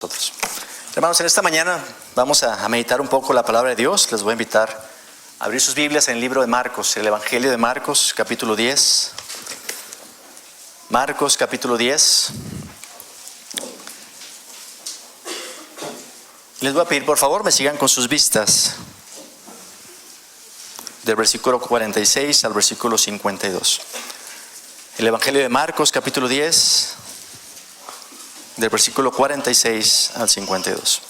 Nosotros. Hermanos, en esta mañana vamos a meditar un poco la palabra de Dios. Les voy a invitar a abrir sus Biblias en el libro de Marcos, el Evangelio de Marcos, capítulo 10. Marcos, capítulo 10. Les voy a pedir, por favor, me sigan con sus vistas. Del versículo 46 al versículo 52. El Evangelio de Marcos, capítulo 10. Del versículo 46 al 52.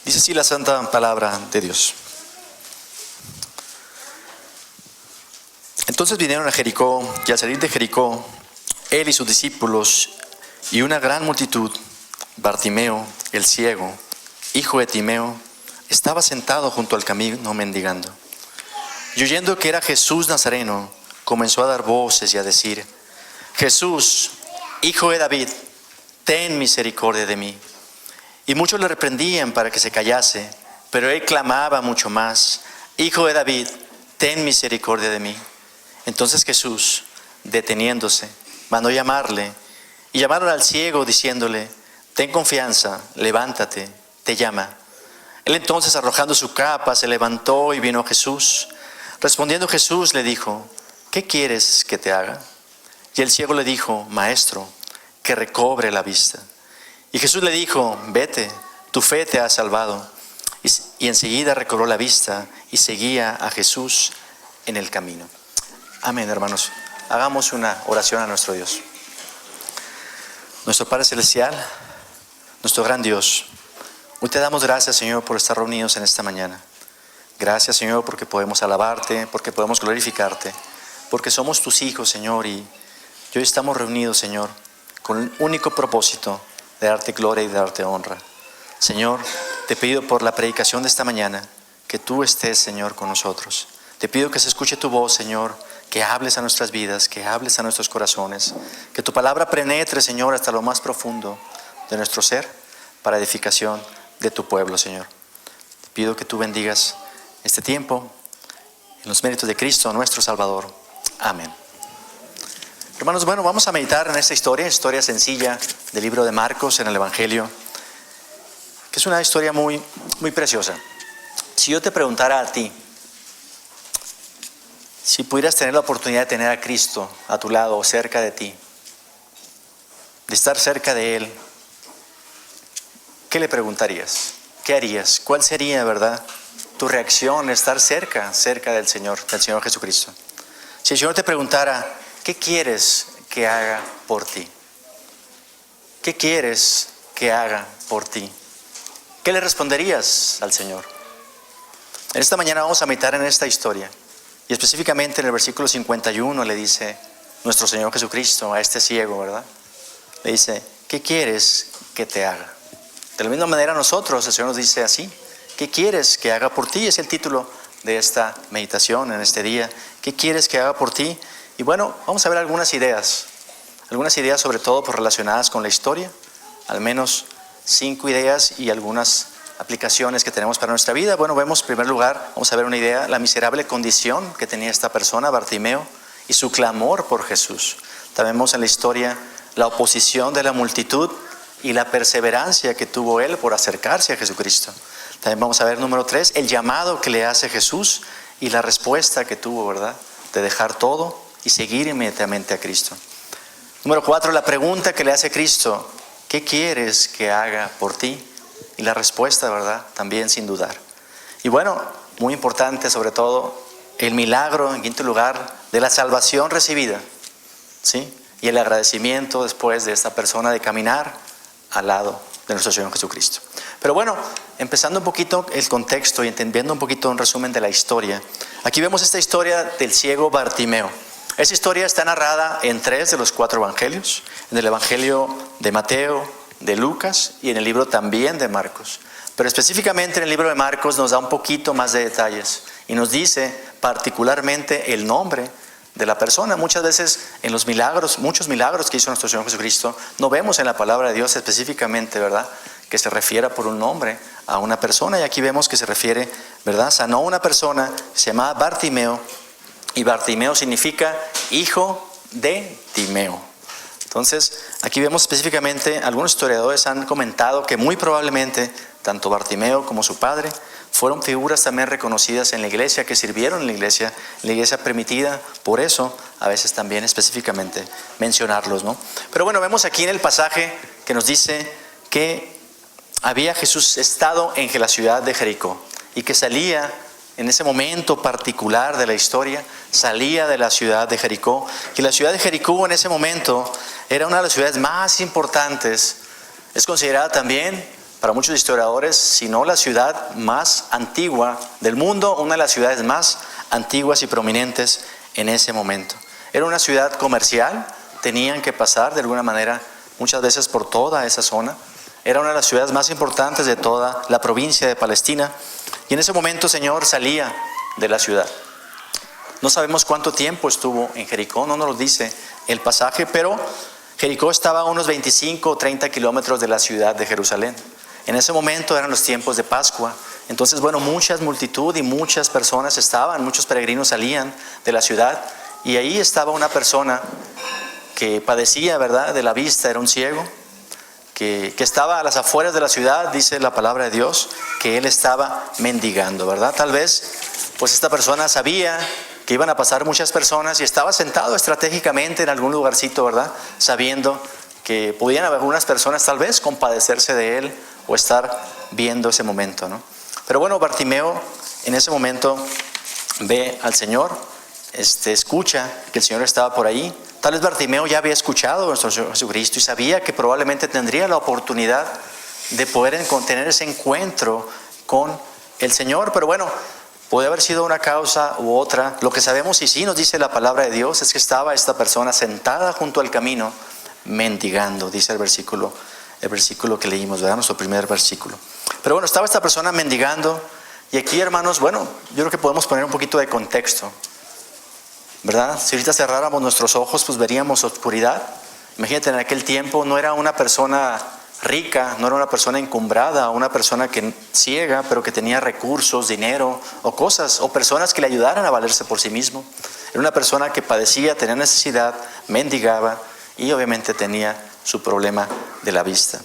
Dice así la santa palabra de Dios. Entonces vinieron a Jericó, y al salir de Jericó, él y sus discípulos, y una gran multitud, Bartimeo, el ciego, hijo de Timeo, estaba sentado junto al camino mendigando. Y oyendo que era Jesús Nazareno, comenzó a dar voces y a decir: Jesús, hijo de David, ten misericordia de mí. Y muchos le reprendían para que se callase, pero él clamaba mucho más: Hijo de David, ten misericordia de mí. Entonces Jesús, deteniéndose, mandó llamarle, y llamaron al ciego diciéndole: Ten confianza, levántate, te llama. Él entonces, arrojando su capa, se levantó y vino a Jesús. Respondiendo Jesús le dijo: ¿Qué quieres que te haga? Y el ciego le dijo: Maestro, que recobre la vista. Y Jesús le dijo: Vete, tu fe te ha salvado. Y enseguida recobró la vista y seguía a Jesús en el camino. Amén, hermanos. Hagamos una oración a nuestro Dios. Nuestro Padre Celestial, nuestro gran Dios, hoy te damos gracias, Señor, por estar reunidos en esta mañana. Gracias, Señor, porque podemos alabarte, porque podemos glorificarte, porque somos tus hijos, Señor, y hoy estamos reunidos, Señor, con el único propósito de darte gloria y de darte honra. Señor, te pido por la predicación de esta mañana, que tú estés, Señor, con nosotros. Te pido que se escuche tu voz, Señor, que hables a nuestras vidas, que hables a nuestros corazones, que tu palabra penetre, Señor, hasta lo más profundo de nuestro ser, para edificación de tu pueblo, Señor. Te pido que tú bendigas este tiempo en los méritos de Cristo, nuestro Salvador. Amén. Hermanos, bueno, vamos a meditar en esta historia sencilla del libro de Marcos en el Evangelio, que es una historia muy preciosa. Si yo te preguntara a ti, si pudieras tener la oportunidad de tener a Cristo a tu lado o cerca de ti, de estar cerca de Él, ¿qué le preguntarías? ¿Qué harías? ¿Cuál sería, verdad, tu reacción, estar cerca del Señor Jesucristo? Si el Señor te preguntara: ¿qué quieres que haga por ti? ¿Qué quieres que haga por ti? ¿Qué le responderías al Señor? En esta mañana vamos a meditar en esta historia, y específicamente en el versículo 51 le dice nuestro Señor Jesucristo a este ciego, ¿verdad? Le dice: ¿qué quieres que te haga? De la misma manera nosotros, el Señor nos dice así: ¿qué quieres que haga por ti? Es el título de esta meditación en este día. ¿Qué quieres que haga por ti? Y bueno, vamos a ver algunas ideas sobre todo relacionadas con la historia, al menos 5 ideas y algunas aplicaciones que tenemos para nuestra vida. Bueno, vemos en primer lugar, vamos a ver una idea: la miserable condición que tenía esta persona, Bartimeo, y su clamor por Jesús. También vemos en la historia la oposición de la multitud y la perseverancia que tuvo él por acercarse a Jesucristo. También vamos a ver, número 3, el llamado que le hace Jesús y la respuesta que tuvo, ¿verdad?, de dejar todo y seguir inmediatamente a Cristo. Número 4, la pregunta que le hace Cristo: ¿qué quieres que haga por ti? Y la respuesta, ¿verdad?, también sin dudar. Y bueno, muy importante sobre todo, el milagro, en quinto lugar, de la salvación recibida, ¿sí? Y el agradecimiento después de esta persona de caminar al lado de nuestro Señor Jesucristo. Pero bueno, empezando un poquito el contexto y entendiendo un poquito un resumen de la historia. Aquí vemos esta historia del ciego Bartimeo. Esta historia está narrada en 3 de los 4 evangelios: en el Evangelio de Mateo, de Lucas y en el libro también de Marcos. Pero específicamente en el libro de Marcos nos da un poquito más de detalles y nos dice particularmente el nombre de la persona. Muchas veces en los milagros, muchos milagros que hizo nuestro Señor Jesucristo, no vemos en la palabra de Dios específicamente, ¿verdad?, que se refiera por un nombre a una persona. Y aquí vemos que se refiere, ¿verdad?, sanó a una persona que se llamaba Bartimeo, y Bartimeo significa hijo de Timeo. Entonces, aquí vemos específicamente, algunos historiadores han comentado que muy probablemente tanto Bartimeo como su padre fueron figuras también reconocidas en la iglesia, que sirvieron en la iglesia permitida, por eso a veces también específicamente mencionarlos, ¿no? Pero bueno, vemos aquí en el pasaje que nos dice que había Jesús estado en la ciudad de Jericó y que salía en ese momento particular de la historia, salía de la ciudad de Jericó, y la ciudad de Jericó en ese momento era una de las ciudades más importantes, es considerada también para muchos historiadores, si no la ciudad más antigua del mundo, una de las ciudades más antiguas y prominentes en ese momento. Era una ciudad comercial, tenían que pasar de alguna manera muchas veces por toda esa zona. Era una de las ciudades más importantes de toda la provincia de Palestina. Y en ese momento el Señor salía de la ciudad. No sabemos cuánto tiempo estuvo en Jericó, no nos lo dice el pasaje, pero Jericó estaba a unos 25 o 30 kilómetros de la ciudad de Jerusalén. En ese momento eran los tiempos de Pascua. Entonces, bueno, mucha multitud y muchas personas estaban, muchos peregrinos salían de la ciudad. Y ahí estaba una persona que padecía, ¿verdad?, de la vista, era un ciego, que estaba a las afueras de la ciudad, dice la palabra de Dios, que él estaba mendigando, ¿verdad? Tal vez, pues esta persona sabía que iban a pasar muchas personas y estaba sentado estratégicamente en algún lugarcito, ¿verdad?, sabiendo que podían haber algunas personas tal vez compadecerse de él o estar viendo ese momento, ¿no? Pero bueno, Bartimeo en ese momento ve al Señor, escucha que el Señor estaba por ahí. Tal vez Bartimeo ya había escuchado a nuestro Señor Jesucristo y sabía que probablemente tendría la oportunidad de poder tener ese encuentro con el Señor, pero bueno, puede haber sido una causa u otra. Lo que sabemos, y sí nos dice la palabra de Dios, es que estaba esta persona sentada junto al camino mendigando, dice el versículo que leímos, ¿verdad? Nuestro primer versículo. Pero bueno, estaba esta persona mendigando, y aquí, hermanos, bueno, yo creo que podemos poner un poquito de contexto, ¿verdad? Si ahorita cerráramos nuestros ojos, pues veríamos oscuridad. Imagínate, en aquel tiempo no era una persona rica, no era una persona encumbrada, una persona ciega, pero que tenía recursos, dinero o cosas, o personas que le ayudaran a valerse por sí mismo. Era una persona que padecía, tenía necesidad, mendigaba y obviamente tenía su problema de la vista.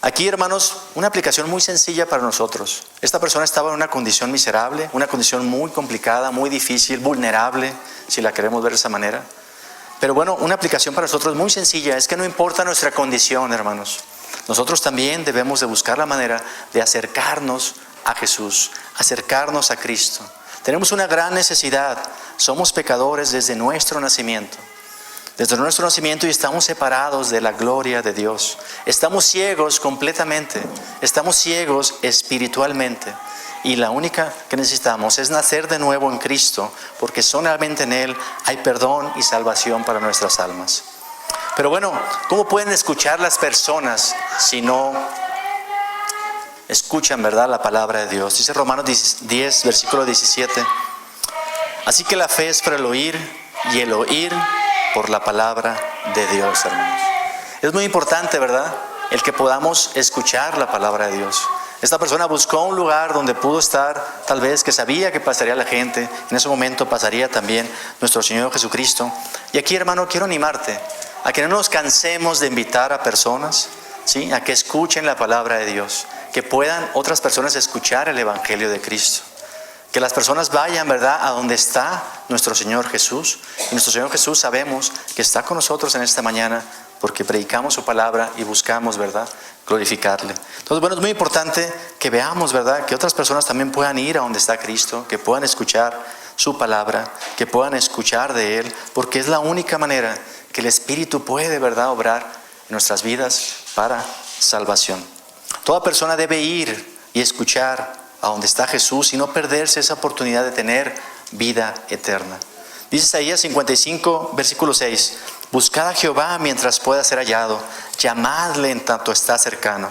Aquí, hermanos, una aplicación muy sencilla para nosotros. Esta persona estaba en una condición miserable, una condición muy complicada, muy difícil, vulnerable, si la queremos ver de esa manera. Pero bueno, una aplicación para nosotros muy sencilla es que no importa nuestra condición, hermanos. Nosotros también debemos de buscar la manera de acercarnos a Jesús, acercarnos a Cristo. Tenemos una gran necesidad. Somos pecadores desde nuestro nacimiento. Desde nuestro nacimiento, y estamos separados de la gloria de Dios. Estamos ciegos completamente. Estamos ciegos espiritualmente. Y la única que necesitamos es nacer de nuevo en Cristo, porque solamente en Él hay perdón y salvación para nuestras almas. Pero bueno, ¿cómo pueden escuchar las personas si no escuchan, verdad, la palabra de Dios? Dice Romanos 10, versículo 17. Así que la fe es por el oír, y el oír por la palabra de Dios, hermanos. Es muy importante, ¿verdad?, el que podamos escuchar la palabra de Dios. Esta persona buscó un lugar donde pudo estar, tal vez que sabía que pasaría la gente. En ese momento pasaría también nuestro Señor Jesucristo. Y aquí, hermano, quiero animarte a que no nos cansemos de invitar a personas, ¿sí?, a que escuchen la palabra de Dios, que puedan otras personas escuchar el Evangelio de Cristo. Que las personas vayan, ¿verdad?, a donde está nuestro Señor Jesús. Y nuestro Señor Jesús sabemos que está con nosotros en esta mañana porque predicamos su palabra y buscamos, ¿verdad?, glorificarle. Entonces, bueno, es muy importante que veamos, ¿verdad?, que otras personas también puedan ir a donde está Cristo, que puedan escuchar su palabra, que puedan escuchar de Él, porque es la única manera que el Espíritu puede, ¿verdad?, obrar en nuestras vidas para salvación. Toda persona debe ir y escuchar a donde está Jesús y no perderse esa oportunidad de tener vida eterna. Dice Isaías 55, versículo 6, buscad a Jehová mientras pueda ser hallado, llamadle en tanto está cercano.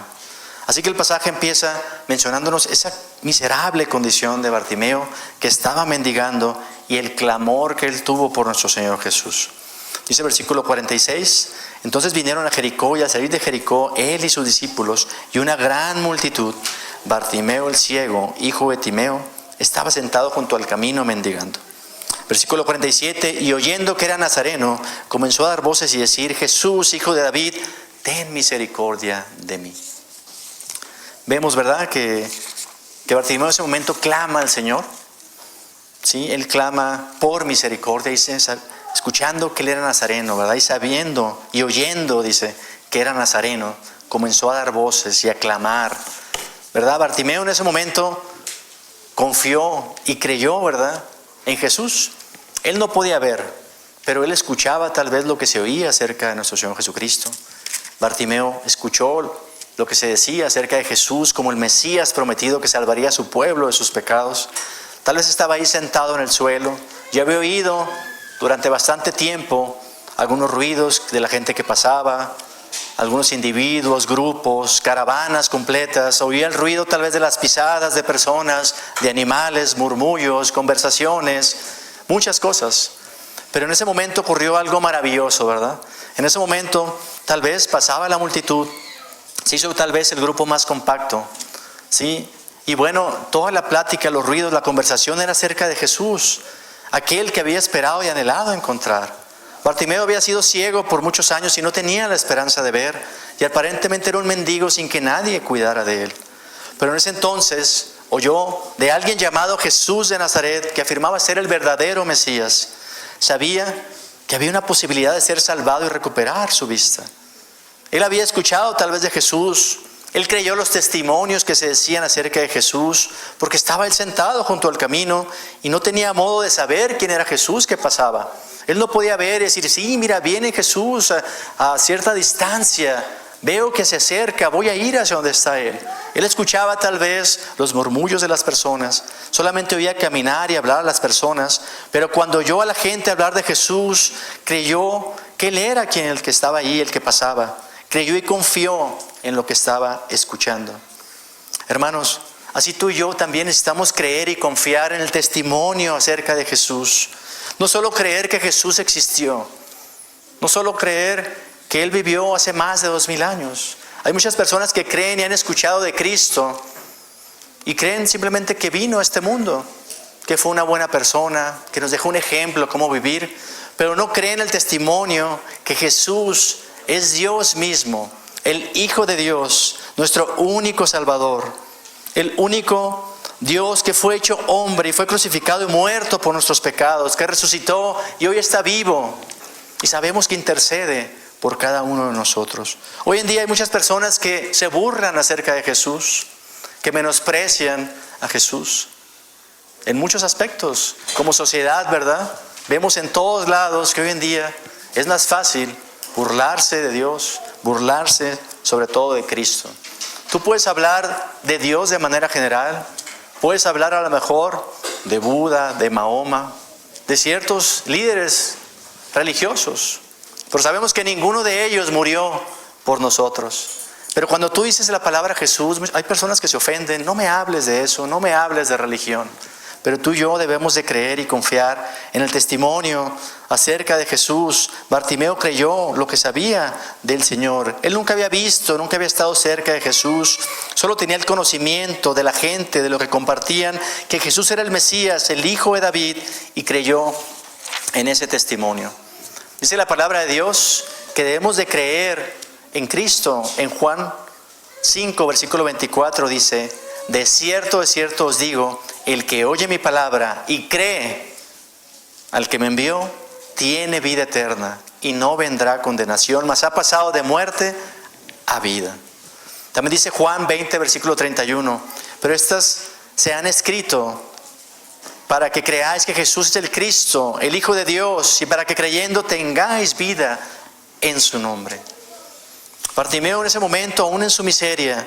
Así que el pasaje empieza mencionándonos esa miserable condición de Bartimeo, que estaba mendigando, y el clamor que él tuvo por nuestro Señor Jesús. Dice el versículo 46, entonces vinieron a Jericó, y al salir de Jericó, él y sus discípulos y una gran multitud, Bartimeo el ciego, hijo de Timeo, estaba sentado junto al camino mendigando. Versículo 47, y oyendo que era nazareno, comenzó a dar voces y decir: Jesús, hijo de David, ten misericordia de mí. Vemos, ¿verdad?, que Bartimeo en ese momento clama al Señor. ¿Sí? Él clama por misericordia, dice, escuchando que él era nazareno, ¿verdad? Y sabiendo y oyendo, dice, que era nazareno, comenzó a dar voces y a clamar, ¿verdad? Bartimeo en ese momento confió y creyó, ¿verdad?, en Jesús. Él no podía ver, pero él escuchaba tal vez lo que se oía acerca de nuestro Señor Jesucristo. Bartimeo escuchó lo que se decía acerca de Jesús como el Mesías prometido que salvaría a su pueblo de sus pecados. Tal vez estaba ahí sentado en el suelo. Ya había oído durante bastante tiempo algunos ruidos de la gente que pasaba, algunos individuos, grupos, caravanas completas. Oía el ruido tal vez de las pisadas de personas, de animales, murmullos, conversaciones, muchas cosas. Pero en ese momento ocurrió algo maravilloso, ¿verdad? En ese momento tal vez pasaba la multitud, se hizo tal vez el grupo más compacto, ¿sí? Y bueno, toda la plática, los ruidos, la conversación era acerca de Jesús, aquel que había esperado y anhelado encontrar. Bartimeo había sido ciego por muchos años y no tenía la esperanza de ver, y aparentemente era un mendigo sin que nadie cuidara de él. Pero en ese entonces oyó de alguien llamado Jesús de Nazaret, que afirmaba ser el verdadero Mesías. Sabía que había una posibilidad de ser salvado y recuperar su vista. Él había escuchado tal vez de Jesús. Él creyó los testimonios que se decían acerca de Jesús, porque estaba él sentado junto al camino y no tenía modo de saber quién era Jesús que pasaba. Él no podía ver y decir: sí, mira, viene Jesús a cierta distancia, veo que se acerca, voy a ir hacia donde está Él. Él escuchaba tal vez los murmullos de las personas, solamente oía caminar y hablar a las personas, pero cuando oyó a la gente hablar de Jesús, creyó que Él era el que estaba ahí, el que pasaba. Creyó y confió en lo que estaba escuchando. Hermanos, así tú y yo también necesitamos creer y confiar en el testimonio acerca de Jesús. No solo creer que Jesús existió, no solo creer que Él vivió hace más de 2000 años. Hay muchas personas que creen y han escuchado de Cristo y creen simplemente que vino a este mundo, que fue una buena persona, que nos dejó un ejemplo cómo vivir, pero no creen el testimonio que Jesús es Dios mismo, el Hijo de Dios, nuestro único Salvador, el único Dios que fue hecho hombre y fue crucificado y muerto por nuestros pecados, que resucitó y hoy está vivo y sabemos que intercede por cada uno de nosotros. Hoy en día hay muchas personas que se burlan acerca de Jesús, que menosprecian a Jesús en muchos aspectos. Como sociedad, ¿verdad? Vemos en todos lados que hoy en día es más fácil burlarse de Dios, burlarse sobre todo de Cristo. Tú puedes hablar de Dios de manera general, puedes hablar a lo mejor de Buda, de Mahoma, de ciertos líderes religiosos, pero sabemos que ninguno de ellos murió por nosotros. Pero cuando tú dices la palabra Jesús, hay personas que se ofenden: no me hables de eso, no me hables de religión. Pero tú y yo debemos de creer y confiar en el testimonio acerca de Jesús. Bartimeo creyó lo que sabía del Señor. Él nunca había visto, nunca había estado cerca de Jesús. Solo tenía el conocimiento de la gente, de lo que compartían, que Jesús era el Mesías, el Hijo de David, y creyó en ese testimonio. Dice la palabra de Dios que debemos de creer en Cristo. En Juan 5, versículo 24 dice: de cierto os digo, el que oye mi palabra y cree al que me envió, tiene vida eterna y no vendrá condenación, mas ha pasado de muerte a vida. También dice Juan 20, versículo 31, pero estas se han escrito para que creáis que Jesús es el Cristo, el Hijo de Dios, y para que creyendo tengáis vida en su nombre. Bartimeo en ese momento, aún en su miseria,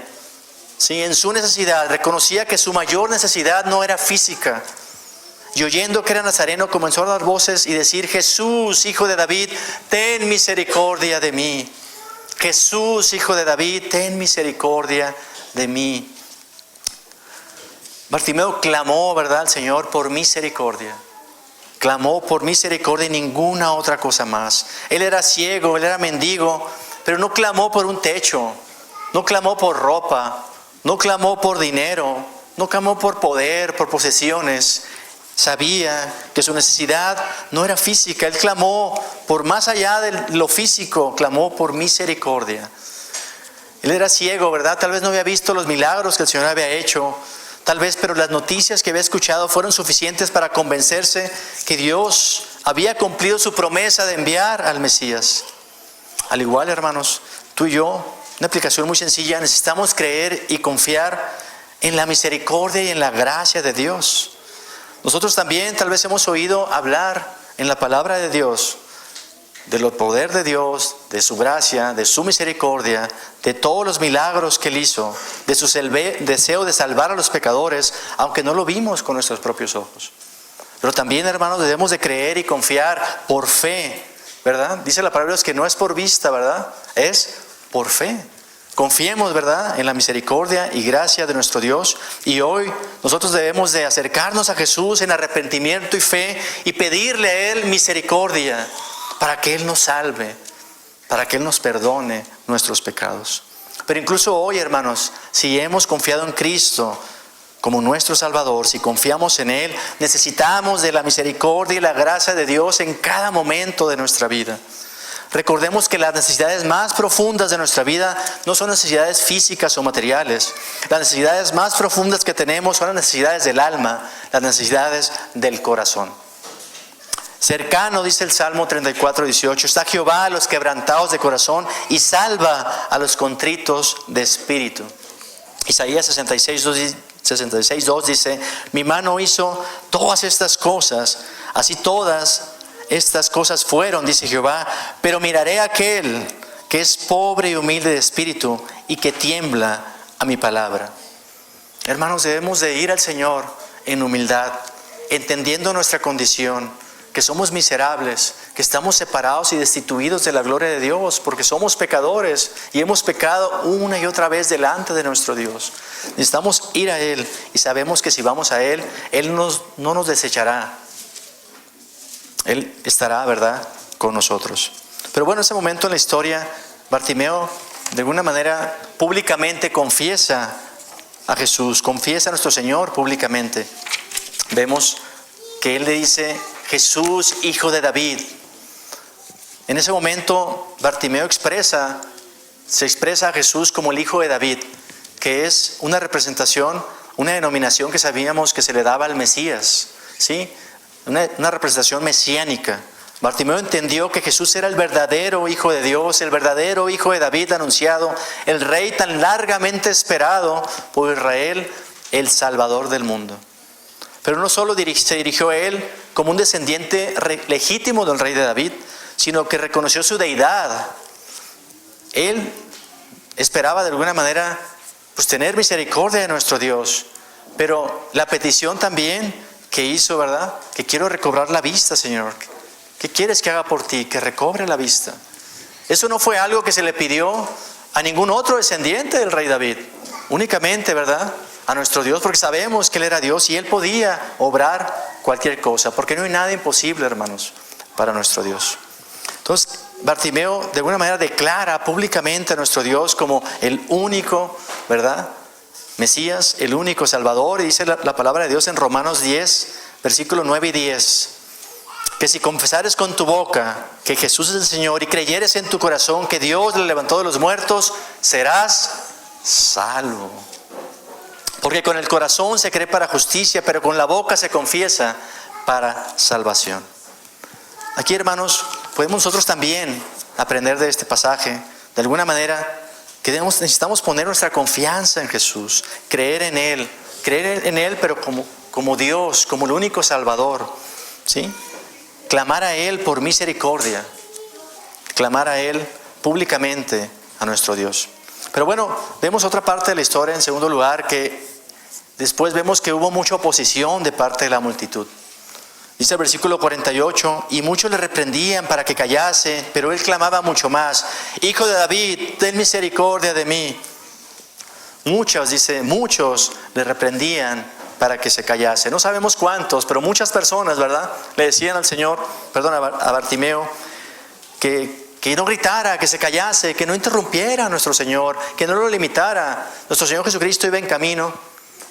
sí, en su necesidad, reconocía que su mayor necesidad no era física. Y oyendo que era nazareno, comenzó a dar voces y decir: Jesús, Hijo de David, ten misericordia de mí. Jesús, Hijo de David, ten misericordia de mí. Bartimeo clamó, ¿verdad?, al Señor por misericordia. Clamó por misericordia y ninguna otra cosa más. Él era ciego, él era mendigo, pero no clamó por un techo, no clamó por ropa, no clamó por dinero, no clamó por poder, por posesiones. sabía que su necesidad no era física. Él clamó por más allá de lo físico, clamó por misericordia. Él era ciego, ¿verdad? Tal vez no había visto los milagros que el Señor había hecho. Tal vez, pero las noticias que había escuchado fueron suficientes para convencerse que Dios había cumplido su promesa de enviar al Mesías. Al igual, hermanos, tú y yo, una aplicación muy sencilla, necesitamos creer y confiar en la misericordia y en la gracia de Dios. Nosotros también tal vez hemos oído hablar en la palabra de Dios del poder de Dios, de su gracia, de su misericordia, de todos los milagros que Él hizo, de su deseo de salvar a los pecadores, aunque no lo vimos con nuestros propios ojos. Pero también, hermanos, debemos de creer y confiar por fe, ¿verdad? Dice la palabra de Dios que no es por vista, ¿verdad? Es por fe. Confiemos, ¿verdad?, en la misericordia y gracia de nuestro Dios. Y hoy nosotros debemos de acercarnos a Jesús en arrepentimiento y fe y pedirle a Él misericordia para que Él nos salve, para que Él nos perdone nuestros pecados. Pero incluso hoy, hermanos, si hemos confiado en Cristo como nuestro Salvador, si confiamos en Él, necesitamos de la misericordia y la gracia de Dios en cada momento de nuestra vida. Recordemos que las necesidades más profundas de nuestra vida no son necesidades físicas o materiales. Las necesidades más profundas que tenemos son las necesidades del alma, las necesidades del corazón. Cercano, dice el Salmo 34:18, está Jehová a los quebrantados de corazón y salva a los contritos de espíritu. Isaías 66:2 dice, mi mano hizo todas estas cosas, así todas estas cosas fueron, dice Jehová, pero miraré a aquel que es pobre y humilde de espíritu y que tiembla a mi palabra. Hermanos, debemos de ir al Señor en humildad, entendiendo nuestra condición, que somos miserables, que estamos separados y destituidos de la gloria de Dios, porque somos pecadores y hemos pecado una y otra vez delante de nuestro Dios. Necesitamos ir a Él y sabemos que si vamos a Él, Él no nos desechará. Él estará, ¿verdad?, con nosotros. Pero bueno, en ese momento en la historia, Bartimeo de alguna manera públicamente confiesa a Jesús, confiesa a nuestro Señor públicamente. Vemos que Él le dice, Jesús, hijo de David. En ese momento Bartimeo se expresa a Jesús como el hijo de David, que es una representación, una denominación que sabíamos que se le daba al Mesías, ¿sí? Una representación mesiánica. Bartimeo entendió que Jesús era el verdadero Hijo de Dios, el verdadero Hijo de David anunciado, el Rey tan largamente esperado por Israel, el Salvador del mundo. Pero no solo se dirigió a Él como un descendiente legítimo del Rey de David, sino que reconoció su deidad. Él esperaba de alguna manera pues tener misericordia de nuestro Dios, pero la petición también que hizo, ¿verdad? Que quiero recobrar la vista, Señor. ¿Qué quieres que haga por ti? Que recobre la vista. Eso no fue algo que se le pidió a ningún otro descendiente del rey David. Únicamente, ¿verdad?, a nuestro Dios, porque sabemos que Él era Dios y Él podía obrar cualquier cosa, porque no hay nada imposible, hermanos, para nuestro Dios. Entonces, Bartimeo de alguna manera declara públicamente a nuestro Dios como el único, ¿verdad?, Mesías, el único Salvador. Y dice la palabra de Dios en Romanos 10, versículos 9 y 10, que si confesares con tu boca que Jesús es el Señor y creyeres en tu corazón que Dios le levantó de los muertos, serás salvo. Porque con el corazón se cree para justicia, pero con la boca se confiesa para salvación. Aquí, hermanos, podemos nosotros también aprender de este pasaje, de alguna manera, que necesitamos poner nuestra confianza en Jesús, creer en Él, pero como Dios, como el único Salvador, ¿sí? Clamar a Él por misericordia, clamar a Él públicamente a nuestro Dios. Pero bueno, vemos otra parte de la historia en segundo lugar, que después vemos que hubo mucha oposición de parte de la multitud. Dice el versículo 48, y muchos le reprendían para que callase, pero él clamaba mucho más, Hijo de David, ten misericordia de mí. Muchos le reprendían para que se callase. No sabemos cuántos, pero muchas personas, ¿verdad?, le decían al Señor, a Bartimeo, que no gritara, que se callase, que no interrumpiera a nuestro Señor, que no lo limitara. Nuestro Señor Jesucristo iba en camino,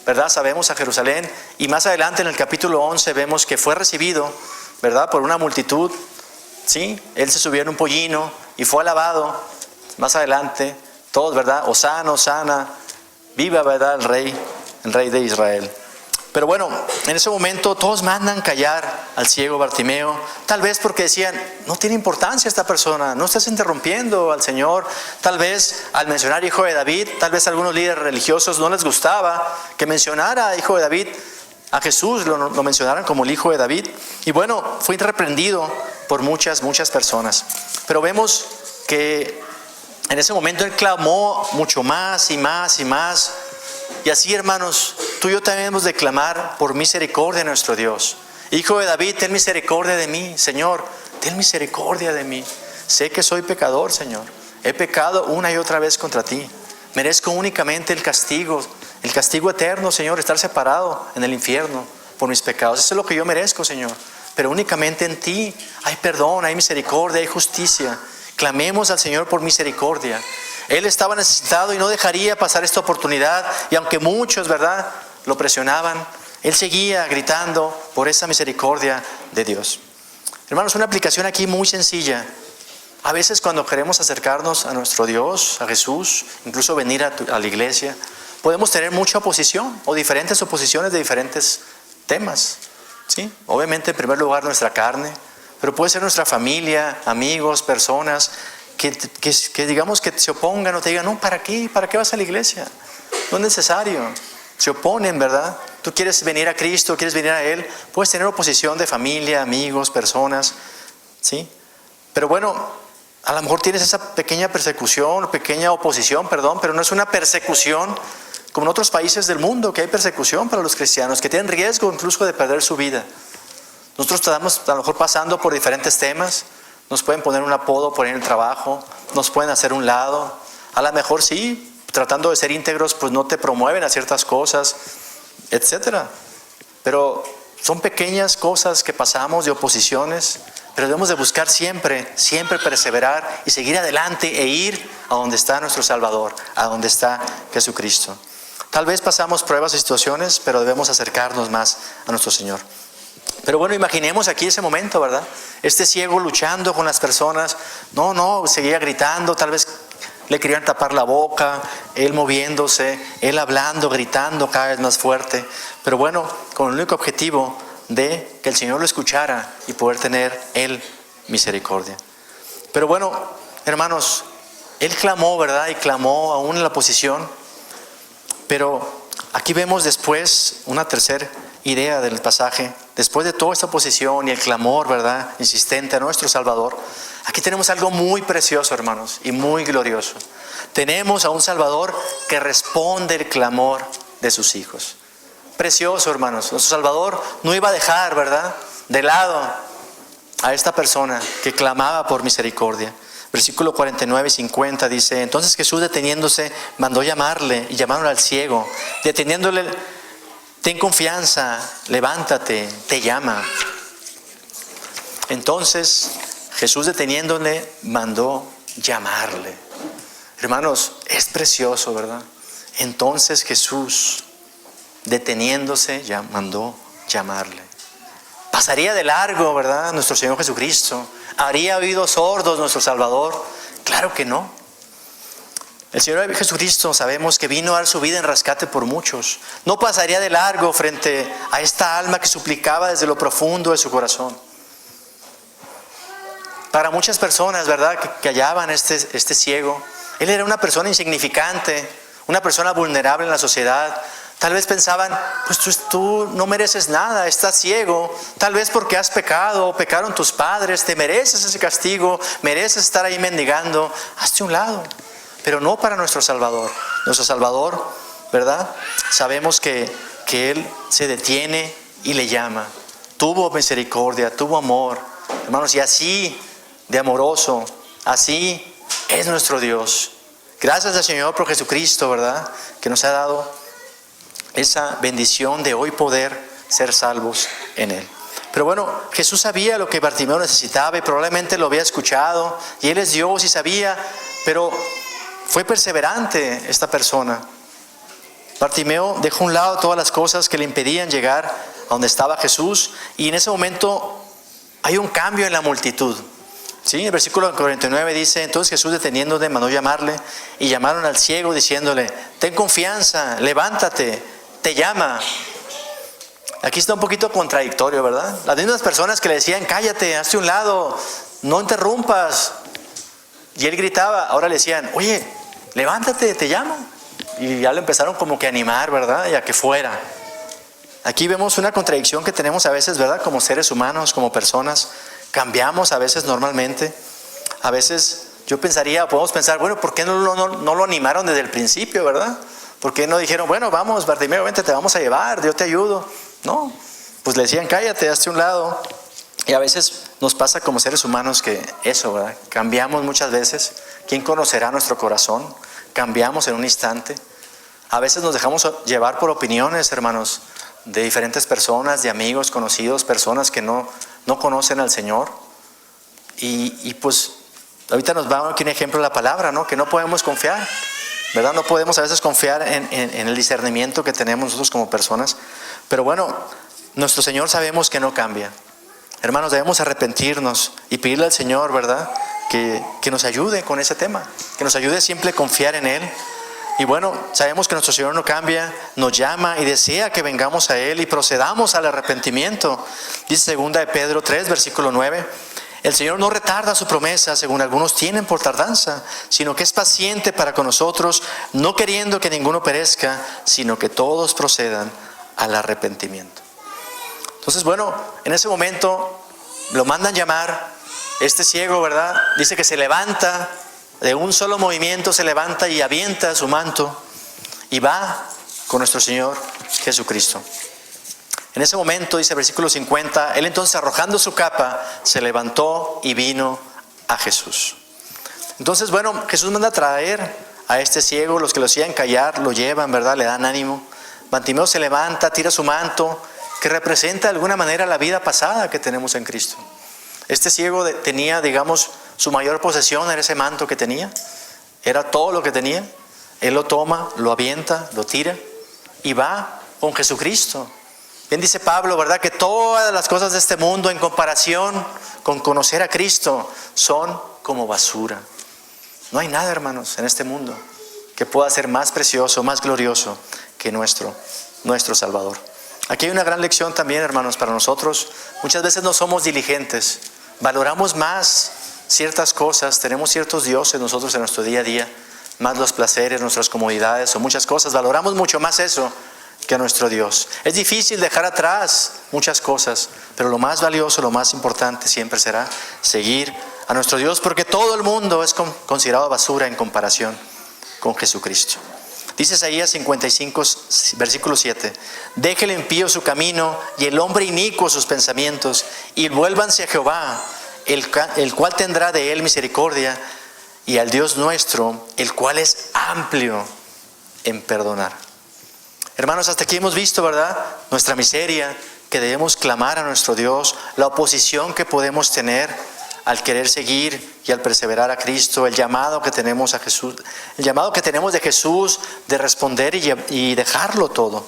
¿verdad? Sabemos a Jerusalén, y más adelante en el capítulo 11 vemos que fue recibido, ¿verdad? Por una multitud, ¿sí? Él se subió en un pollino y fue alabado. Más adelante, todos, ¿verdad? Hosana, Hosana, viva, ¿verdad? El rey de Israel. Pero bueno, en ese momento todos mandan callar al ciego Bartimeo, tal vez porque decían, no tiene importancia esta persona, no estás interrumpiendo al Señor. Tal vez al mencionar hijo de David, tal vez a algunos líderes religiosos no les gustaba que mencionara hijo de David, a Jesús lo mencionaran como el hijo de David. Y bueno, fue reprendido por muchas personas. Pero vemos que en ese momento él clamó mucho más y más y más. Y así, hermanos, tú y yo también debemos de clamar por misericordia a nuestro Dios. Hijo de David, ten misericordia de mí. Señor, ten misericordia de mí. Sé que soy pecador, Señor. He pecado una y otra vez contra ti. Merezco únicamente el castigo eterno, Señor, estar separado en el infierno por mis pecados. Eso es lo que yo merezco, Señor. Pero únicamente en ti hay perdón, hay misericordia, hay justicia. Clamemos al Señor por misericordia. Él estaba necesitado y no dejaría pasar esta oportunidad. Y aunque muchos, ¿verdad?, lo presionaban, él seguía gritando por esa misericordia de Dios. Hermanos, una aplicación aquí muy sencilla. A veces cuando queremos acercarnos a nuestro Dios, a Jesús, incluso venir a la iglesia, podemos tener mucha oposición o diferentes oposiciones de diferentes temas, ¿sí? Obviamente, en primer lugar, nuestra carne, pero puede ser nuestra familia, amigos, personas que digamos que se opongan o te digan, no, ¿para qué? ¿Para qué vas a la iglesia? No es necesario. Se oponen, ¿verdad? Tú quieres venir a Cristo, quieres venir a Él, puedes tener oposición de familia, amigos, personas, ¿sí? Pero bueno, a lo mejor tienes esa pequeña persecución, pequeña oposición, perdón, pero no es una persecución como en otros países del mundo, que hay persecución para los cristianos, que tienen riesgo incluso de perder su vida. Nosotros estamos a lo mejor pasando por diferentes temas. Nos pueden poner un apodo por ahí en el trabajo, nos pueden hacer un lado. A lo mejor sí, tratando de ser íntegros, pues no te promueven a ciertas cosas, etcétera. Pero son pequeñas cosas que pasamos de oposiciones, pero debemos de buscar siempre perseverar y seguir adelante e ir a donde está nuestro Salvador, a donde está Jesucristo. Tal vez pasamos pruebas y situaciones, pero debemos acercarnos más a nuestro Señor. Pero bueno, imaginemos aquí ese momento, ¿verdad? Este ciego luchando con las personas. No, seguía gritando, tal vez le querían tapar la boca, él moviéndose, él hablando, gritando cada vez más fuerte. Pero bueno, con el único objetivo de que el Señor lo escuchara y poder tener él misericordia. Pero bueno, hermanos, él clamó, ¿verdad? Y clamó aún en la oposición. Pero aquí vemos después una tercera idea del pasaje. Después de toda esta oposición y el clamor, ¿verdad?, insistente a nuestro Salvador, aquí tenemos algo muy precioso, hermanos, y muy glorioso. Tenemos a un Salvador que responde el clamor de sus hijos. Precioso, hermanos. Nuestro Salvador no iba a dejar, ¿verdad?, de lado a esta persona que clamaba por misericordia. Versículo 49 y 50 dice: entonces Jesús, deteniéndose, mandó llamarle, y llamaron al ciego. Deteniéndole: ten confianza, levántate, te llama. Entonces Jesús, deteniéndole, mandó llamarle. Hermanos, es precioso, ¿verdad? Entonces Jesús, deteniéndose, ya mandó llamarle. Pasaría de largo, ¿verdad?, nuestro Señor Jesucristo. ¿Haría oídos sordos nuestro Salvador? Claro que no. El Señor Jesucristo, sabemos que vino a dar su vida en rescate por muchos. No pasaría de largo frente a esta alma que suplicaba desde lo profundo de su corazón. Para muchas personas, ¿verdad?, que hallaban este ciego, él era una persona insignificante, una persona vulnerable en la sociedad. Tal vez pensaban, pues tú no mereces nada, estás ciego, tal vez porque has pecado, pecaron tus padres, te mereces ese castigo, mereces estar ahí mendigando, hazte a un lado. Pero no para nuestro Salvador. Nuestro Salvador, ¿verdad?, sabemos que Él se detiene y le llama. Tuvo misericordia, tuvo amor, hermanos, y así de amoroso, así es nuestro Dios. Gracias al Señor por Jesucristo, ¿verdad?, que nos ha dado esa bendición de hoy poder ser salvos en Él. Pero bueno, Jesús sabía lo que Bartimeo necesitaba y probablemente lo había escuchado, y Él es Dios y sabía, pero fue perseverante esta persona. Bartimeo dejó a un lado todas las cosas que le impedían llegar a donde estaba Jesús, y en ese momento hay un cambio en la multitud. ¿Sí? El versículo 49 dice: entonces Jesús, deteniéndose, mandó llamarle, y llamaron al ciego diciéndole: ten confianza, levántate, te llama. Aquí está un poquito contradictorio, ¿verdad? Las mismas personas que le decían: cállate, hazte a un lado, no interrumpas, y él gritaba, ahora le decían: oye, levántate, te llamo. Y ya le empezaron como que a animar, ¿verdad? Y a que fuera. Aquí vemos una contradicción que tenemos a veces, ¿verdad? Como seres humanos, como personas. Cambiamos a veces normalmente. A veces yo pensaría, podemos pensar, bueno, ¿por qué no lo animaron desde el principio, verdad? ¿Por qué no dijeron: bueno, vamos, Bartimeo, vente, te vamos a llevar, yo te ayudo? No, pues le decían: cállate, hazte a un lado. Y a veces nos pasa como seres humanos que eso, ¿verdad? Cambiamos muchas veces. ¿Quién conocerá nuestro corazón? Cambiamos en un instante. A veces nos dejamos llevar por opiniones, hermanos, de diferentes personas, de amigos, conocidos, personas que no conocen al Señor. Y pues ahorita nos va aquí un ejemplo de la palabra, ¿no? Que no podemos confiar, ¿verdad? No podemos a veces confiar en el discernimiento que tenemos nosotros como personas. Pero bueno, nuestro Señor sabemos que no cambia. Hermanos, debemos arrepentirnos y pedirle al Señor, ¿verdad? Que nos ayude con ese tema, que nos ayude siempre a confiar en Él. Y bueno, sabemos que nuestro Señor no cambia, nos llama y desea que vengamos a Él y procedamos al arrepentimiento. Dice 2 de Pedro 3, versículo 9: el Señor no retarda su promesa, según algunos tienen por tardanza, sino que es paciente para con nosotros, no queriendo que ninguno perezca, sino que todos procedan al arrepentimiento. Entonces, bueno, en ese momento lo mandan llamar. Este ciego, ¿verdad? Dice que se levanta, de un solo movimiento se levanta y avienta su manto y va con nuestro Señor Jesucristo. En ese momento, dice el versículo 50, él entonces, arrojando su capa, se levantó y vino a Jesús. Entonces, bueno, Jesús manda a traer a este ciego. Los que lo hacían callar lo llevan, ¿verdad? Le dan ánimo. Bartimeo se levanta, tira su manto, que representa de alguna manera la vida pasada que tenemos en Cristo. Este ciego tenía, digamos, su mayor posesión era ese manto que tenía. Era todo lo que tenía. Él lo toma, lo avienta, lo tira y va con Jesucristo. Bien dice Pablo, ¿verdad? Que todas las cosas de este mundo en comparación con conocer a Cristo son como basura. No hay nada, hermanos, en este mundo que pueda ser más precioso, más glorioso que nuestro Salvador. Aquí hay una gran lección también, hermanos, para nosotros. Muchas veces no somos diligentes. Valoramos más ciertas cosas, tenemos ciertos dioses nosotros en nuestro día a día, más los placeres, nuestras comodidades o muchas cosas. Valoramos mucho más eso que a nuestro Dios. Es difícil dejar atrás muchas cosas, pero lo más valioso, lo más importante siempre será seguir a nuestro Dios, porque todo el mundo es considerado basura en comparación con Jesucristo. Dice Isaías 55, versículo 7: deje el impío su camino y el hombre inicuo sus pensamientos, y vuélvanse a Jehová, el cual tendrá de él misericordia, y al Dios nuestro, el cual es amplio en perdonar. Hermanos, hasta aquí hemos visto, ¿verdad?, nuestra miseria, que debemos clamar a nuestro Dios, la oposición que podemos tener al querer seguir y al perseverar a Cristo, el llamado que tenemos a Jesús, el llamado que tenemos de Jesús de responder y dejarlo todo.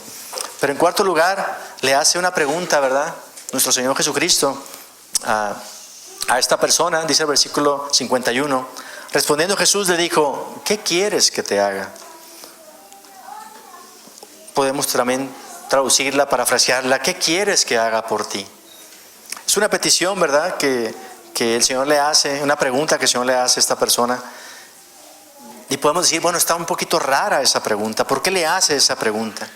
Pero en cuarto lugar, le hace una pregunta, ¿verdad?, nuestro Señor Jesucristo a esta persona. Dice el versículo 51, respondiendo Jesús le dijo: ¿qué quieres que te haga? Podemos también traducirla, parafrasearla: ¿qué quieres que haga por ti? Es una petición, ¿verdad?, que el Señor le hace, una pregunta que el Señor le hace a esta persona. Y podemos decir, bueno, está un poquito rara esa pregunta. ¿Por qué le hace esa pregunta?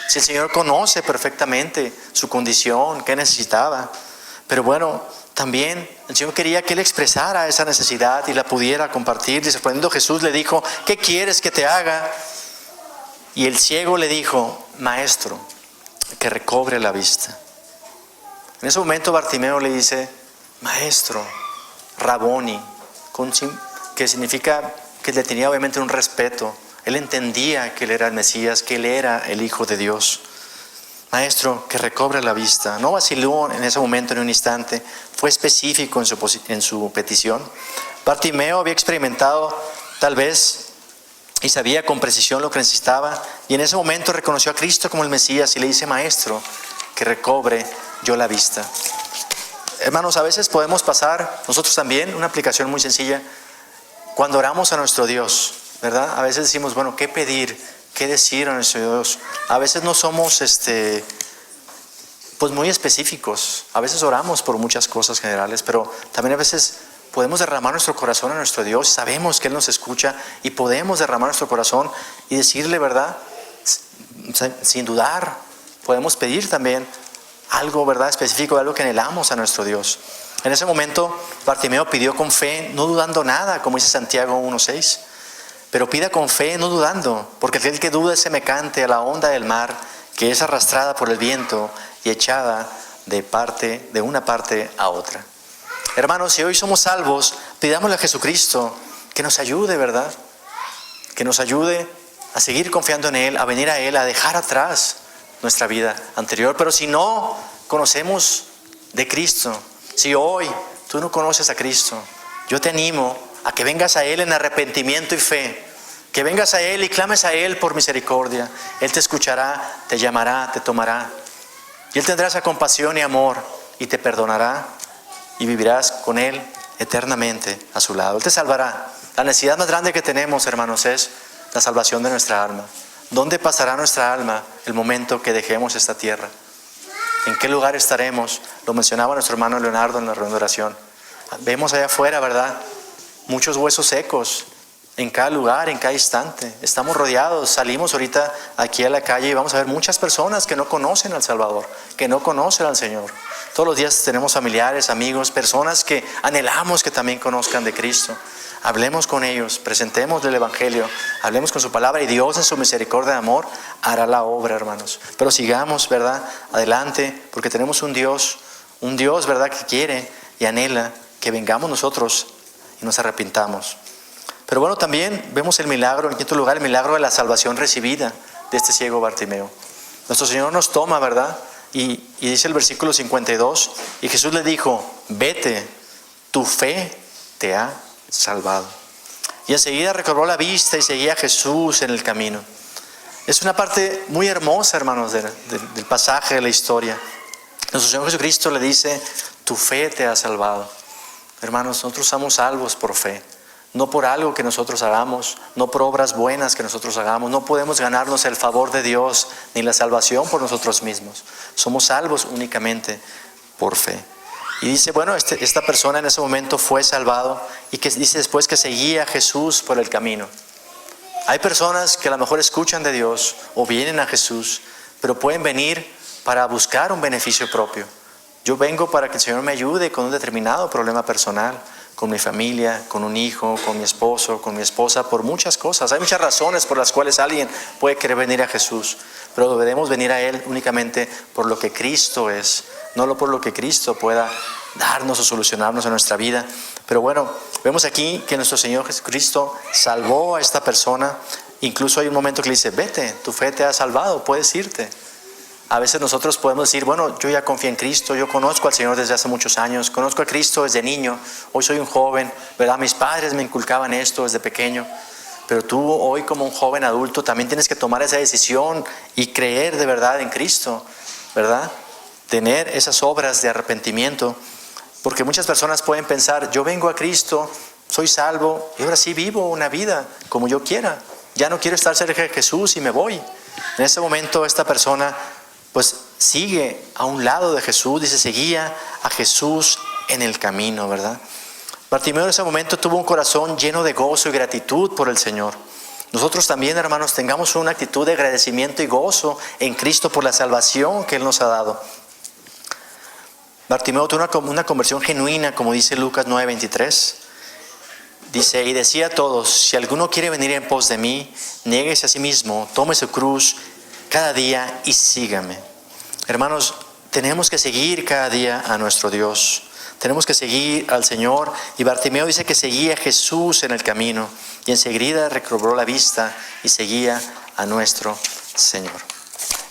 Si el Señor conoce perfectamente su condición, qué necesitaba. Pero bueno, también el Señor quería que él expresara esa necesidad y la pudiera compartir. Y respondiendo Jesús le dijo: ¿qué quieres que te haga? Y el ciego le dijo: maestro, que recobre la vista. En ese momento Bartimeo le dice: maestro, Raboni, que significa que le tenía obviamente un respeto. Él entendía que él era el Mesías, que él era el Hijo de Dios. Maestro, que recobre la vista. No vaciló en ese momento, en un instante. Fue específico en su petición. Bartimeo había experimentado tal vez y sabía con precisión lo que necesitaba, y en ese momento reconoció a Cristo como el Mesías y le dice: Maestro, que recobre yo la vista. Hermanos, a veces podemos pasar, nosotros también, una aplicación muy sencilla, cuando oramos a nuestro Dios, ¿verdad? A veces decimos, bueno, ¿qué pedir? ¿Qué decir a nuestro Dios? A veces no somos pues muy específicos. A veces oramos por muchas cosas generales, pero también a veces podemos derramar nuestro corazón a nuestro Dios. Sabemos que Él nos escucha y podemos derramar nuestro corazón y decirle, ¿verdad? Sin dudar, podemos pedir también algo, ¿verdad? Específico, algo que anhelamos a nuestro Dios. En ese momento, Bartimeo pidió con fe, no dudando nada, como dice Santiago 1:6. Pero pida con fe, no dudando, porque aquel que duda es semejante a la onda del mar, que es arrastrada por el viento y echada de una parte a otra. Hermanos, si hoy somos salvos, pidámosle a Jesucristo que nos ayude, ¿verdad? Que nos ayude a seguir confiando en Él, a venir a Él, a dejar atrás nuestra vida anterior. Pero si no conocemos de Cristo, si hoy tú no conoces a Cristo, yo te animo a que vengas a Él en arrepentimiento y fe, que vengas a Él y clames a Él por misericordia. Él te escuchará, te llamará, te tomará, y Él tendrá esa compasión y amor y te perdonará y vivirás con Él eternamente a su lado. Él te salvará. La necesidad más grande que tenemos, hermanos, es la salvación de nuestra alma. ¿Dónde pasará nuestra alma el momento que dejemos esta tierra? ¿En qué lugar estaremos? Lo mencionaba nuestro hermano Leonardo en la reunión de oración. Vemos allá afuera, ¿verdad? Muchos huesos secos en cada lugar, en cada instante. Estamos rodeados, salimos ahorita aquí a la calle y vamos a ver muchas personas que no conocen al Salvador, que no conocen al Señor. Todos los días tenemos familiares, amigos, personas que anhelamos que también conozcan de Cristo. Hablemos con ellos, presentemos el Evangelio, hablemos con su palabra y Dios en su misericordia de amor hará la obra, hermanos. Pero sigamos, ¿verdad? Adelante, porque tenemos un Dios, ¿verdad? Que quiere y anhela que vengamos nosotros y nos arrepintamos. Pero bueno, también vemos el milagro, en quinto lugar, el milagro de la salvación recibida de este ciego Bartimeo. Nuestro Señor nos toma, ¿verdad? Y dice el versículo 52, y Jesús le dijo: vete, tu fe te ha salvado. Y enseguida recobró la vista y seguía a Jesús en el camino. Es una parte muy hermosa, hermanos, del pasaje de la historia. Nuestro Señor Jesucristo le dice: tu fe te ha salvado. Hermanos, nosotros somos salvos por fe. No por algo que nosotros hagamos, no por obras buenas que nosotros hagamos. No podemos ganarnos el favor de Dios ni la salvación por nosotros mismos. Somos salvos únicamente por fe. Y dice, bueno, esta persona en ese momento fue salvado, y que dice después que seguía a Jesús por el camino. Hay personas que a lo mejor escuchan de Dios o vienen a Jesús, pero pueden venir para buscar un beneficio propio. Yo vengo para que el Señor me ayude con un determinado problema personal, con mi familia, con un hijo, con mi esposo, con mi esposa, por muchas cosas. Hay muchas razones por las cuales alguien puede querer venir a Jesús, pero debemos venir a Él únicamente por lo que Cristo es, no por lo que Cristo pueda darnos o solucionarnos en nuestra vida. Pero bueno, vemos aquí que nuestro Señor Jesucristo salvó a esta persona. Incluso hay un momento que le dice: vete, tu fe te ha salvado, puedes irte. A veces nosotros podemos decir: bueno, yo ya confío en Cristo, yo conozco al Señor desde hace muchos años, conozco a Cristo desde niño, hoy soy un joven, ¿verdad? Mis padres me inculcaban esto desde pequeño. Pero tú hoy, como un joven adulto, también tienes que tomar esa decisión y creer de verdad en Cristo, ¿verdad? Tener esas obras de arrepentimiento, porque muchas personas pueden pensar: yo vengo a Cristo, soy salvo y ahora sí vivo una vida como yo quiera, ya no quiero estar cerca de Jesús y me voy. En ese momento esta persona pues sigue a un lado de Jesús, dice, seguía a Jesús en el camino, ¿verdad? Bartimeo en ese momento tuvo un corazón lleno de gozo y gratitud por el Señor. Nosotros también, hermanos, tengamos una actitud de agradecimiento y gozo en Cristo por la salvación que Él nos ha dado. Bartimeo tuvo una conversión genuina, como dice Lucas 9:23. Dice: y decía a todos: si alguno quiere venir en pos de mí, niéguese a sí mismo, tome su cruz cada día y sígame. Hermanos, tenemos que seguir cada día a nuestro Dios. Tenemos que seguir al Señor. Y Bartimeo dice que seguía a Jesús en el camino, y enseguida recobró la vista y seguía a nuestro Señor.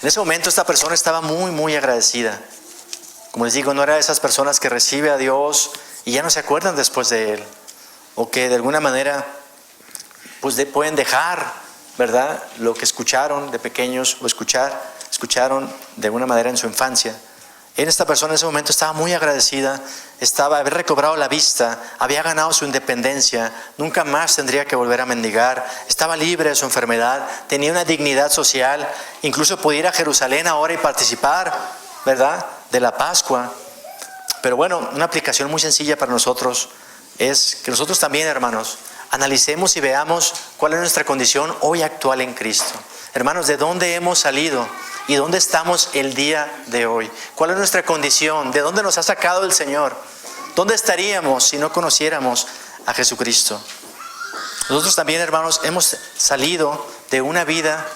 En ese momento esta persona estaba muy, muy agradecida. Como les digo, no era de esas personas que recibe a Dios y ya no se acuerdan después de Él, o que de alguna manera pues pueden dejar ¿verdad?, lo que escucharon de pequeños o escucharon de alguna manera en su infancia. Esta persona en ese momento estaba muy agradecida, había recobrado la vista, había ganado su independencia, nunca más tendría que volver a mendigar, estaba libre de su enfermedad, tenía una dignidad social, incluso podía ir a Jerusalén ahora y participar, ¿verdad?, de la Pascua. Pero bueno, una aplicación muy sencilla para nosotros es que nosotros también, hermanos, analicemos y veamos cuál es nuestra condición hoy actual en Cristo. Hermanos, ¿de dónde hemos salido y dónde estamos el día de hoy? ¿Cuál es nuestra condición? ¿De dónde nos ha sacado el Señor? ¿Dónde estaríamos si no conociéramos a Jesucristo? Nosotros también, hermanos, hemos salido de una vida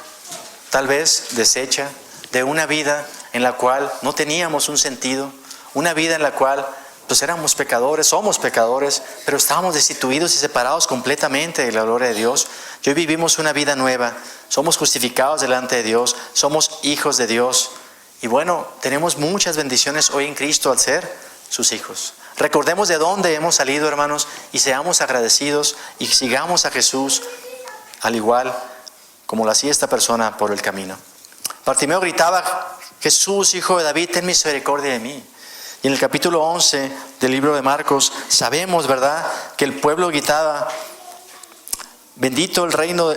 tal vez deshecha, de una vida en la cual no teníamos un sentido, una vida en la cual pues éramos pecadores, somos pecadores, pero estábamos destituidos y separados completamente de la gloria de Dios. Y hoy vivimos una vida nueva, somos justificados delante de Dios, somos hijos de Dios. Y bueno, tenemos muchas bendiciones hoy en Cristo al ser sus hijos. Recordemos de dónde hemos salido, hermanos, y seamos agradecidos y sigamos a Jesús al igual como lo hacía esta persona por el camino. Bartimeo gritaba: Jesús, hijo de David, ten misericordia de mí. Y en el capítulo 11 del libro de Marcos sabemos, ¿verdad?, que el pueblo gritaba: bendito el reino,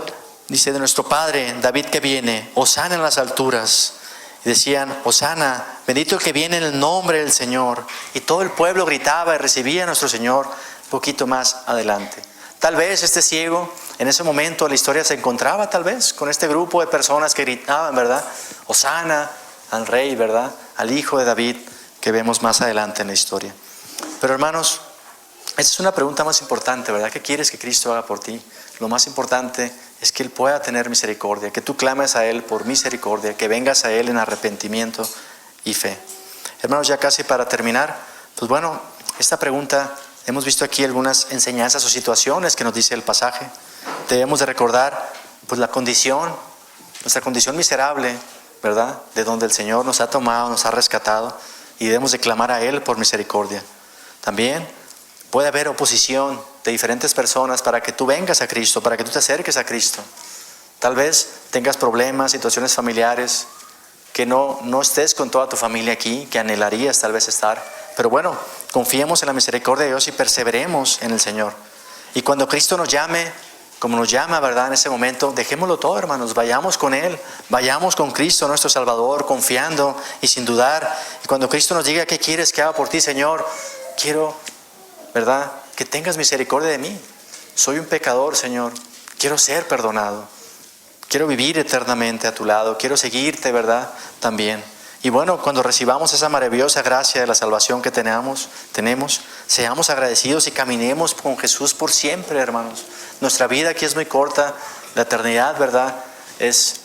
dice, de nuestro Padre David que viene, hosana en las alturas. Y decían: hosana, bendito el que viene en el nombre del Señor. Y todo el pueblo gritaba y recibía a nuestro Señor un poquito más adelante. Tal vez este ciego, en ese momento la historia se encontraba tal vez con este grupo de personas que gritaban, ¿verdad?, hosana al rey, ¿verdad?, al hijo de David, que vemos más adelante en la historia. Pero hermanos, esa es una pregunta más importante, ¿verdad? ¿Qué quieres que Cristo haga por ti? Lo más importante es que Él pueda tener misericordia, que tú clames a Él por misericordia, que vengas a Él en arrepentimiento y fe. Hermanos, ya casi para terminar, pues bueno, esta pregunta, hemos visto aquí algunas enseñanzas o situaciones que nos dice el pasaje. Debemos de recordar pues la condición, nuestra condición miserable, ¿verdad?, de donde el Señor nos ha tomado, nos ha rescatado. Y debemos de clamar a Él por misericordia. También puede haber oposición de diferentes personas para que tú vengas a Cristo, para que tú te acerques a Cristo. Tal vez tengas problemas, situaciones familiares, que no estés con toda tu familia aquí, que anhelarías tal vez estar. Pero bueno, confiemos en la misericordia de Dios y perseveremos en el Señor. Y cuando Cristo nos llame, como nos llama, ¿verdad?, en ese momento, dejémoslo todo, hermanos, vayamos con Él, vayamos con Cristo, nuestro Salvador, confiando y sin dudar. Y cuando Cristo nos diga: ¿qué quieres que haga por ti, Señor? Quiero, ¿verdad?, que tengas misericordia de mí. Soy un pecador, Señor, quiero ser perdonado, quiero vivir eternamente a tu lado, quiero seguirte, ¿verdad?, también. Y bueno, cuando recibamos esa maravillosa gracia de la salvación que tenemos, seamos agradecidos y caminemos con Jesús por siempre, hermanos. Nuestra vida aquí es muy corta, la eternidad, ¿verdad?, es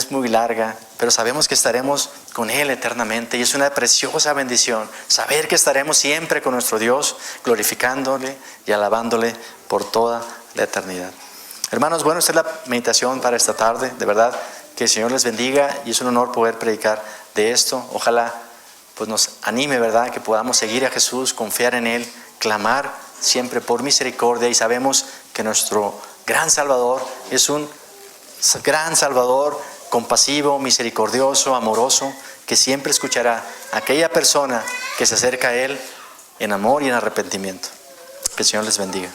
muy larga, pero sabemos que estaremos con Él eternamente y es una preciosa bendición saber que estaremos siempre con nuestro Dios, glorificándole y alabándole por toda la eternidad. Hermanos, bueno, esta es la meditación para esta tarde. De verdad que el Señor les bendiga y es un honor poder predicar de esto. Ojalá pues nos anime, ¿verdad?, que podamos seguir a Jesús, confiar en Él, clamar siempre por misericordia, y sabemos que nuestro gran Salvador es un gran Salvador, compasivo, misericordioso, amoroso, que siempre escuchará a aquella persona que se acerca a Él en amor y en arrepentimiento. Que el Señor les bendiga.